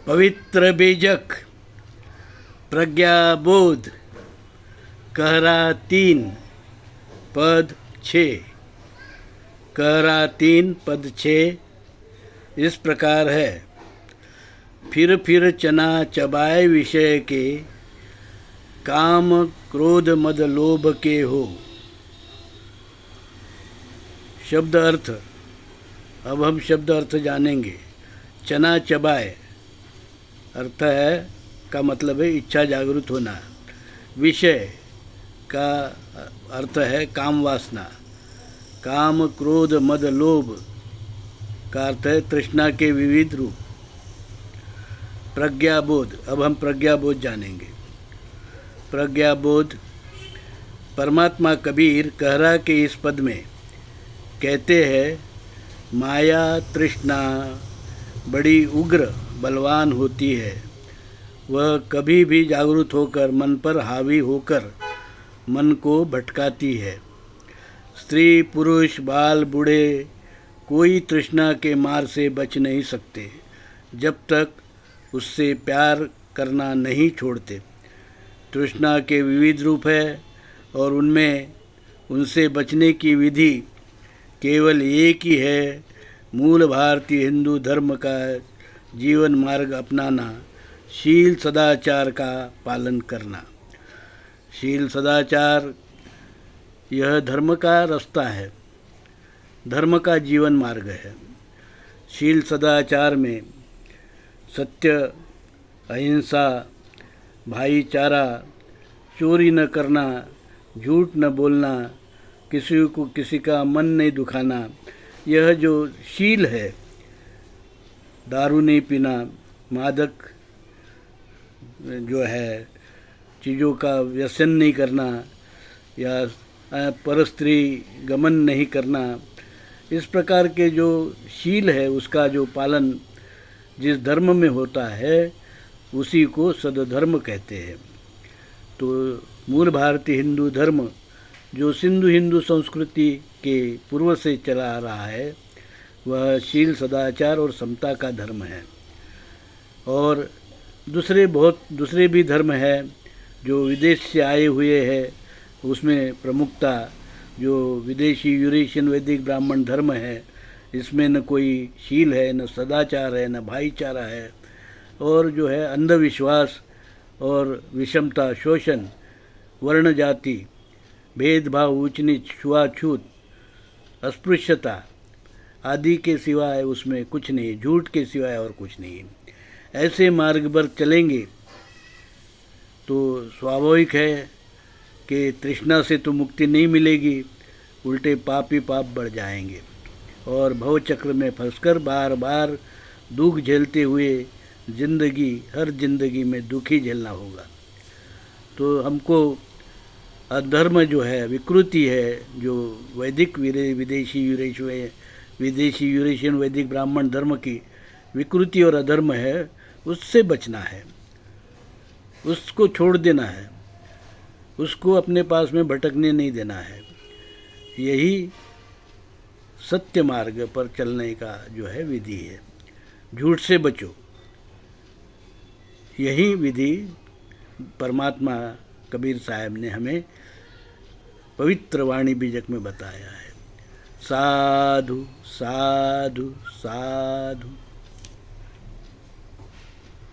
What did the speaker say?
पवित्र बीजक प्रज्ञाबोध कहरा 3 पद 6। कहरा 3 पद 6 इस प्रकार है। फिर चना चबाए विषय के, काम क्रोध मद लोभ के हो। शब्द अर्थ। अब हम शब्द अर्थ जानेंगे। चना चबाए अर्थ है का मतलब है इच्छा जागृत होना। विषय का अर्थ है काम वासना। काम क्रोध मद लोभ का अर्थ है तृष्णा के विविध रूप। प्रज्ञाबोध। अब हम प्रज्ञाबोध जानेंगे। प्रज्ञाबोध परमात्मा कबीर कहरा के इस पद में कहते हैं, माया तृष्णा बड़ी उग्र बलवान होती है। वह कभी भी जागृत होकर मन पर हावी होकर मन को भटकाती है। स्त्री पुरुष बाल बूढ़े कोई तृष्णा के मार से बच नहीं सकते जब तक उससे प्यार करना नहीं छोड़ते। तृष्णा के विविध रूप है और उनमें उनसे बचने की विधि केवल एक ही है। मूल भारतीय हिंदू धर्म का जीवन मार्ग अपनाना, शील सदाचार का पालन करना। शील सदाचार यह धर्म का रास्ता है, धर्म का जीवन मार्ग है। शील सदाचार में सत्य, अहिंसा, भाईचारा, चोरी न करना, झूठ न बोलना, किसी को किसी का मन नहीं दुखाना, यह जो शील है, दारू नहीं पीना, मादक जो है चीज़ों का व्यसन नहीं करना या परस्त्री गमन नहीं करना, इस प्रकार के जो शील है उसका जो पालन जिस धर्म में होता है उसी को सद्धर्म कहते हैं। तो मूल भारतीय हिंदू धर्म जो सिंधु हिंदू संस्कृति के पूर्व से चला आ रहा है वह शील सदाचार और समता का धर्म है। और दूसरे भी धर्म है जो विदेश से आए हुए हैं, उसमें प्रमुखता जो विदेशी यूरेशियन वैदिक ब्राह्मण धर्म है, इसमें न कोई शील है, न सदाचार है, न भाईचारा है, और जो है अंधविश्वास और विषमता, शोषण, वर्ण जाति भेदभाव, ऊंच नीच, छुआछूत, अस्पृश्यता आदि के सिवाय उसमें कुछ नहीं, झूठ के सिवाय और कुछ नहीं। ऐसे मार्ग पर चलेंगे तो स्वाभाविक है कि तृष्णा से तो मुक्ति नहीं मिलेगी, उल्टे पाप ही पाप बढ़ जाएंगे और भवचक्र में फंसकर बार बार दुख झेलते हुए हर जिंदगी में दुख ही झेलना होगा। तो हमको अधर्म जो है, विकृति है, जो वैदिक विदेशी यूरेशियन वैदिक ब्राह्मण धर्म की विकृति और अधर्म है, उससे बचना है, उसको छोड़ देना है, उसको अपने पास में भटकने नहीं देना है। यही सत्य मार्ग पर चलने का जो है विधि है। झूठ से बचो, यही विधि परमात्मा कबीर साहब ने हमें पवित्र वाणी बीजक में बताया है। साधु साधु साधु।